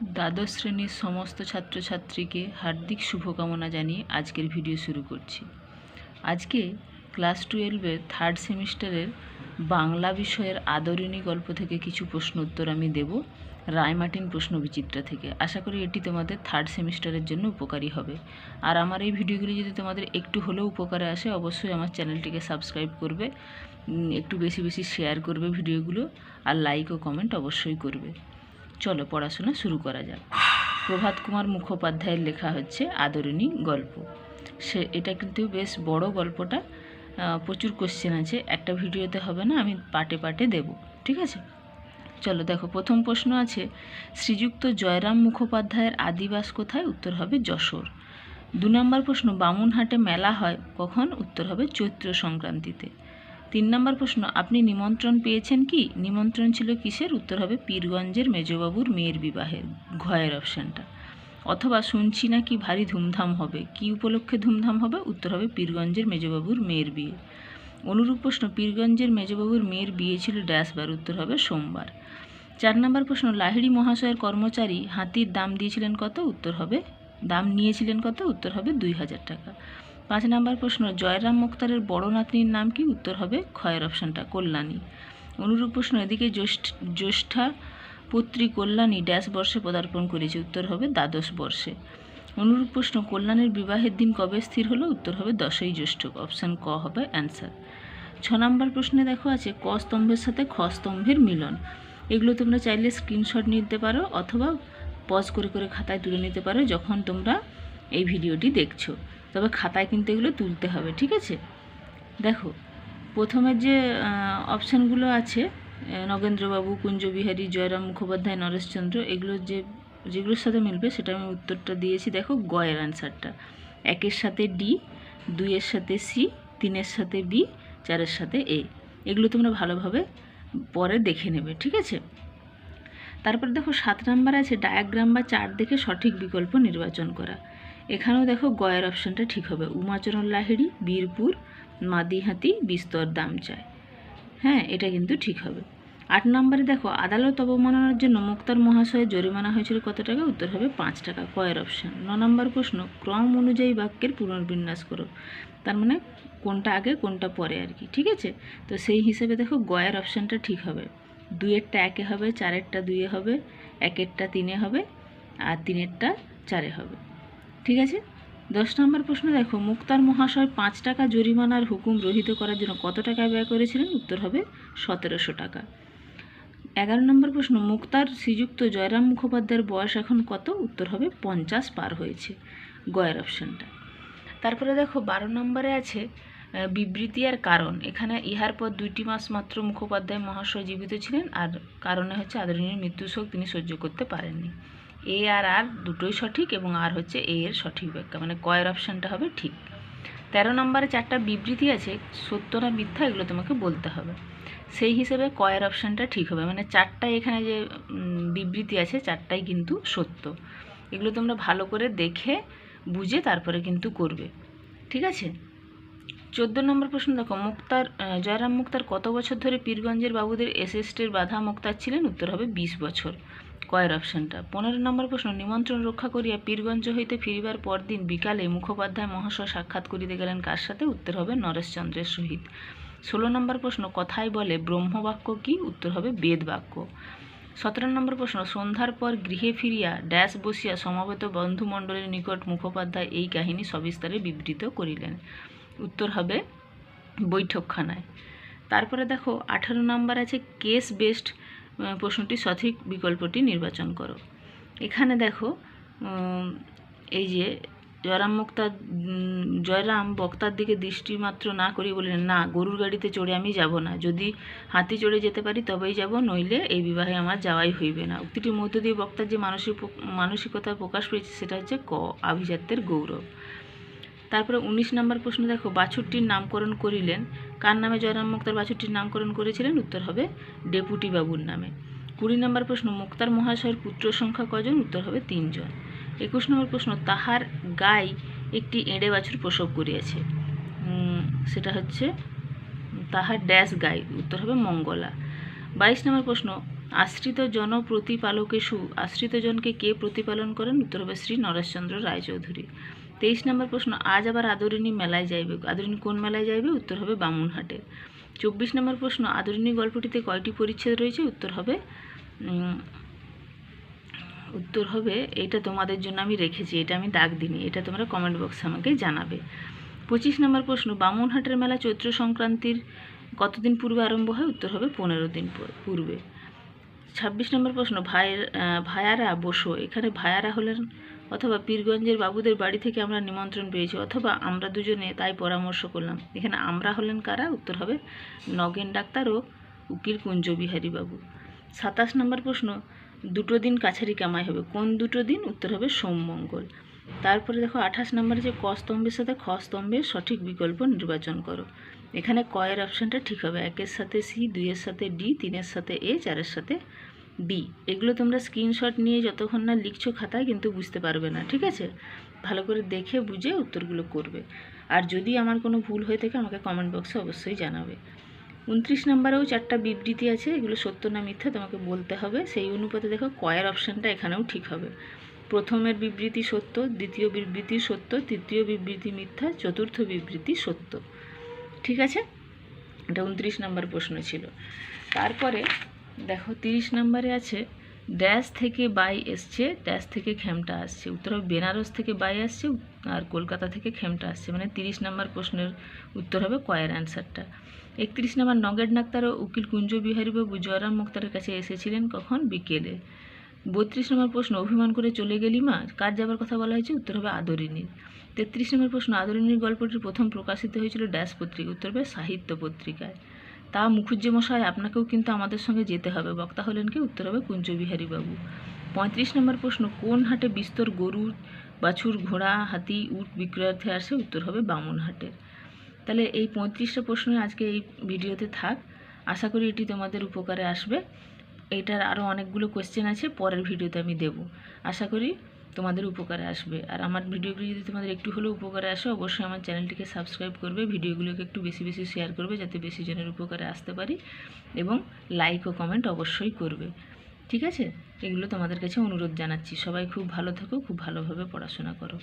দ্বাদশ শ্রেণীর সমস্ত ছাত্রছাত্রীকে হার্দিক শুভকামনা জানিয়ে আজকের ভিডিও শুরু করছি। আজকে ক্লাস 12-এর থার্ড সেমিস্টারের বাংলা বিষয়ের আদরিণী গল্প থেকে কিছু প্রশ্ন উত্তর আমি দেব রায়মার্টিন প্রশ্নবিচিত্রা থেকে। আশা করি এটি তোমাদের থার্ড সেমিস্টারের জন্য উপকারী হবে। আর আমার এই ভিডিওগুলি যদি তোমাদের একটু হলেও উপকারে আসে, অবশ্যই আমার চ্যানেলটিকে সাবস্ক্রাইব করবে, একটু বেশি বেশি শেয়ার করবে ভিডিওগুলো, আর লাইক ও কমেন্ট অবশ্যই করবে। চলো পড়াশোনা শুরু করা যাক। প্রভাত কুমার মুখোপাধ্যায়ের লেখা হচ্ছে আদরিণী গল্প। এটা কিন্তু বেশ বড় গল্পটা, প্রচুর কোশ্চেন আছে, একটা ভিডিওতে হবে না, আমি পার্টে পার্টে দেব, ঠিক আছে? চলো দেখো, প্রথম প্রশ্ন আছে, শ্রীযুক্ত জয়রাম মুখোপাধ্যায়ের আদিবাস কোথায়? উত্তর হবে যশোর। 2 নম্বর প্রশ্ন, বামুনহাটে মেলা হয় কখন? উত্তর হবে চৈত্র সংক্রান্তিতে। 3 নম্বর প্রশ্ন, আপনি নিমন্ত্রণ পেয়েছেন কি? নিমন্ত্রণ ছিল কিসের? উত্তর হবে পীরগঞ্জের মেজবাবুর মেয়ের বিবাহের, ঘয়ের অপশানটা। অথবা শুনছি না কি ভারী ধুমধাম হবে, কি উপলক্ষে ধুমধাম হবে? উত্তর হবে পীরগঞ্জের মেজবাবুর মেয়ের বিয়ে। অনুরূপ প্রশ্ন, পীরগঞ্জের মেজবাবুর মেয়ের বিয়ে ছিল ড্যাশবার? উত্তর হবে সোমবার। 4 নম্বর প্রশ্ন, লাহিড়ী মহাশয়ের কর্মচারী হাতির দাম দিয়েছিলেন কত? উত্তর হবে দাম নিয়েছিলেন কত? উত্তর হবে 2000 টাকা। 5 নম্বর প্রশ্ন, জয়রাম মুক্তারের বড় নাতনির নাম কি? উত্তর হবে ক্ষয়ের অপশানটা, কল্যাণী। অনুরূপ প্রশ্ন, এদিকে জ্যেষ্ঠা পুত্রী কল্যাণী ড্যাশ বর্ষে পদার্পণ করেছে? উত্তর হবে দ্বাদশ বর্ষে। অনুরূপ প্রশ্ন, কল্যাণীর বিবাহের দিন কবে স্থির হলো? উত্তর হবে 10ই জ্যৈষ্ঠ, অপশান ক হবে অ্যান্সার। 6 নম্বর প্রশ্নে দেখো আছে ক স্তম্ভের সাথে খ স্তম্ভের মিলন। এগুলো তোমরা চাইলে স্ক্রিনশট নিতে পারো অথবা পজ করে করে খাতায় তুলে নিতে পারো যখন তোমরা এই ভিডিওটি দেখছো, তবে খাতায় কিন্তু এগুলো তুলতে হবে, ঠিক আছে? দেখো, প্রথমের যে অপশানগুলো আছে, নগেন্দ্রবাবু, কুঞ্জবিহারী, জয়রাম মুখোপাধ্যায়, নরেশচন্দ্র, এগুলো যেগুলোর সাথে মিলবে সেটা আমি উত্তরটা দিয়েছি। দেখো গয়ের অ্যান্সারটা, 1-এর সাথে ডি, 2-এর সাথে সি, 3-এর সাথে বি, 4-এর সাথে এ। এগুলো তোমরা ভালোভাবে পরে দেখে নেবে, ঠিক আছে? তারপর দেখো 7 নাম্বার আছে, ডায়াগ্রাম বা চার্ট দেখে সঠিক বিকল্প নির্বাচন করা। এখানেও দেখো গয়ের অপশানটা ঠিক হবে, উমাচরণ লাহিড়ী, বীরপুর, মাদিহাতি, বিস্তর দাম চায়। হ্যাঁ, এটা কিন্তু ঠিক হবে। 8 নম্বরে দেখো, আদালত অবমাননার জন্য মুক্তার মহাশয়ের জরিমানা হয়েছিল কত টাকা? উত্তর হবে 5 টাকা, কয়ের অপশান। 9 নম্বর প্রশ্ন, ক্রম অনুযায়ী বাক্যের পুনর্বিন্যাস করো। তার মানে কোনটা আগে কোনটা পরে আর কি, ঠিক আছে? তো সেই হিসেবে দেখো গয়ের অপশানটা ঠিক হবে। 2-এরটা 1-এ হবে, 4-এরটা 2-এ হবে, 1-এরটা 3-এ হবে, আর 3-এরটা 4-এ হবে, ঠিক আছে? 10 নম্বর প্রশ্ন দেখো, মুক্তার মহাশয় 5 টাকা জরিমানার হুকুম রহিত করার জন্য কত টাকা ব্যয় করেছিলেন? উত্তর হবে 1700 টাকা। 11 নম্বর প্রশ্ন, মুক্তার শ্রীযুক্ত জয়রাম মুখোপাধ্যায়ের বয়স এখন কত? উত্তর হবে 50 পার হয়েছে, গয়ের অপশানটা। তারপরে দেখো 12 নম্বরে আছে বিবৃতি আর কারণ। এখানে ইহার পর 2টি মাস মাত্র মুখোপাধ্যায় মহাশয় জীবিত ছিলেন, আর কারণে হচ্ছে আদরিণীর মৃত্যু শোক তিনি সহ্য করতে পারেননি। এ আর আর দুটোই সঠিক, এবং আর হচ্ছে এ এর সঠিক ব্যাখ্যা, মানে কয়ের অপশানটা হবে ঠিক। 13 নম্বরে 4টা বিবৃতি আছে, সত্য না মিথ্যা এগুলো তোমাকে বলতে হবে, সেই হিসেবে কয়ের অপশানটা ঠিক হবে। মানে 4টাই এখানে যে বিবৃতি আছে 4টাই কিন্তু সত্য। এগুলো তোমরা ভালো করে দেখে বুঝে তারপরে কিন্তু করবে, ঠিক আছে? 14 নম্বর প্রশ্ন দেখো, জয়রাম মুক্তার কত বছর ধরে পীরগঞ্জের বাবুদের এসেস্টের বাধা মুক্তার ছিলেন? উত্তর হবে 20 বছর, কয়ের অপশানটা। 15 নম্বর প্রশ্ন, নিমন্ত্রণ রক্ষা করিয়া পীরগঞ্জ হইতে ফিরিবার পরদিন বিকালে মুখোপাধ্যায় মহাশয় সাক্ষাৎ করিতে গেলেন কার সাথে? উত্তর হবে নরেশচন্দ্রের সহিত। 16 নম্বর প্রশ্ন, কথায় বলে ব্রহ্মবাক্য কি? উত্তর হবে বেদ বাক্য। 17 নম্বর প্রশ্ন, সন্ধ্যার পর গৃহে ফিরিয়া ড্যাশ বসিয়া সমবেত বন্ধুমণ্ডলীর নিকট মুখোপাধ্যায় এই কাহিনী সবিস্তারে বিবৃত করিলেন? উত্তর হবে বৈঠকখানায়। তারপরে দেখো 18 নম্বর আছে, কেস বেসড প্রশ্নটি সঠিক বিকল্পটি নির্বাচন করো। এখানে দেখো এই যে জয়রাম বক্তার দিকে দৃষ্টিমাত্র না করি বললেন, না, গরুর গাড়িতে চড়ে আমি যাব না, যদি হাতি চড়ে যেতে পারি তবেই যাব, নইলে এই বিবাহে আমার যাওয়াই হইবে না। উক্তিটির মধ্য দিয়ে বক্তার যে মানসিকতা প্রকাশ পেয়েছে সেটা হচ্ছে ক, আভিজাত্যের গৌরব। তারপরে 19 নম্বর প্রশ্ন দেখো, বাছুরটির নামকরণ করিলেন কার নামে? জয়রাম মুক্তার বাছুরটির নামকরণ করেছিলেন? উত্তর হবে ডেপুটি বাবুর নামে। 20 নম্বর প্রশ্ন, মুক্তার মহাশয়ের পুত্র সংখ্যা কজন? উত্তর হবে 3 জন। 21 নম্বর প্রশ্ন, তাহার গাই একটি এঁড়ে বাছুর প্রসব করিয়াছে, সেটা হচ্ছে তাহার ড্যাশ গাই, উত্তর হবে মঙ্গলা। 22 নম্বর প্রশ্ন, আশ্রিত জন প্রতিপালকেষু আশ্রিত জনকে কে প্রতিপালন করেন? উত্তর হবে শ্রী নরেশচন্দ্র রায়চৌধুরী। 23 নম্বর প্রশ্ন, আজ আবার আদরিণী মেলায় যাইবে। আদরিণী কোন মেলায় যাইবে? উত্তর হবে বামুনহাটের। 24 নম্বর প্রশ্ন, আদরিণী গল্পটিতে কয়টি পরিচ্ছেদ রয়েছে? উত্তর হবে এটা তোমাদের জন্য আমি রেখেছি, এটা আমি দাগ দিইনি, এটা তোমরা কমেন্ট বক্সে আমাকে জানাবে। 25 নম্বর প্রশ্ন, বামুনহাটের মেলা চৈত্র সংক্রান্তির কতদিন পূর্বে আরম্ভ হয়? উত্তর হবে 15 দিন পূর্বে। 26 নম্বর প্রশ্ন, ভায়ারা বসো। এখানে ভায়ারা হলেন অথবা পীরগঞ্জের বাবুদের বাড়ি থেকে আমরা নিমন্ত্রণ পেয়েছি, অথবা আমরা দুজনে তাই পরামর্শ করলাম। এখানে আমরা হলেন কারা? উত্তর হবে নগেন ডাক্তার ও উকিল কুঞ্জবিহারী বাবু। 27 নম্বর প্রশ্ন, দুটো দিন কাছারি কামাই হবে। কোন দুটো দিন? উত্তর হবে সোম মঙ্গল। তারপরে দেখো 28 নম্বরে যে ক স্তম্ভের সাথে খ স্তম্ভের সঠিক বিকল্প নির্বাচন করো। এখানে ক এর অপশানটা ঠিক হবে। 1-এর সাথে সি, 2-এর সাথে ডি, 3-এর সাথে এ, 4-এর সাথে বি। এগুলো তোমরা স্ক্রিনশট নিয়ে যতক্ষণ না লিখছো খাতায় কিন্তু বুঝতে পারবে না, ঠিক আছে? ভালো করে দেখে বুঝে উত্তরগুলো করবে। আর যদি আমার কোনো ভুল হয়ে থাকে আমাকে কমেন্ট বক্সে অবশ্যই জানাবে। 29 নম্বরেও 4টা বিবৃতি আছে, এগুলো সত্য না মিথ্যা তোমাকে বলতে হবে। সেই অনুপাতে দেখো কয়ের অপশানটা এখানেও ঠিক হবে। প্রথমের বিবৃতি সত্য, দ্বিতীয় বিবৃতি সত্য, তৃতীয় বিবৃতি মিথ্যা, চতুর্থ বিবৃতি সত্য। ঠিক আছে, এটা 29 নম্বর প্রশ্ন ছিল। তারপরে দেখো 30 নম্বরে আছে ড্যাশ থেকে বাই এসছে, ড্যাশ থেকে খেমটা আসছে। উত্তর হবে বেনারস থেকে বাই আসছে আর কলকাতা থেকে খেমটা আসছে, মানে 30 নম্বর প্রশ্নের উত্তর হবে কয়ের অ্যান্সারটা। 31 নম্বর, নগেন ডাক্তার ও উকিল কুঞ্জবিহারী বাবু জয়রাম মুক্তারের কাছে এসেছিলেন কখন? বিকেলে। 32 নম্বর প্রশ্ন, অভিমান করে চলে গেলি মা, কার যাবার কথা বলা হয়েছে? উত্তর হবে আদরিণীর। 33 নম্বর প্রশ্ন, আদরিণীর গল্পটি প্রথম প্রকাশিত হয়েছিল ড্যাশ পত্রিকা। উত্তর হবে সাহিত্য পত্রিকায়। তা মুখুজ্জে মশাই, আপনাকেও কিন্তু আমাদের সঙ্গে যেতে হবে। বক্তা হলেন কি? উত্তর হবে কুঞ্জবিহারী বাবু। 35 নম্বর প্রশ্ন, কোন হাটে বিস্তর গরু, বাছুর, ঘোড়া, হাতি, উট বিক্রয়ার্থে আসে? উত্তর হবে বামুনহাটের। তাহলে এই 35টা প্রশ্ন আজকে এই ভিডিওতে থাক। আশা করি এটি তোমাদের উপকারে আসবে। এইটার আরও অনেকগুলো কোয়েশ্চেন আছে, পরের ভিডিওতে আমি দেব। আশা করি তোমাদের উপকারে আসবে। আর আমার ভিডিওগুলো যদি তোমাদের একটু হলেও উপকারে আসে, অবশ্যই আমার চ্যানেলটিকে সাবস্ক্রাইব করবে, ভিডিওগুলোকে একটু বেশি বেশি শেয়ার করবে যাতে বেশি জনের উপকারে আসতে পারি, এবং লাইক ও কমেন্ট অবশ্যই করবে। ঠিক আছে, এগুলো তোমাদের কাছে অনুরোধ জানাচ্ছি। সবাই খুব ভালো থাকো, খুব ভালোভাবে পড়াশোনা করো।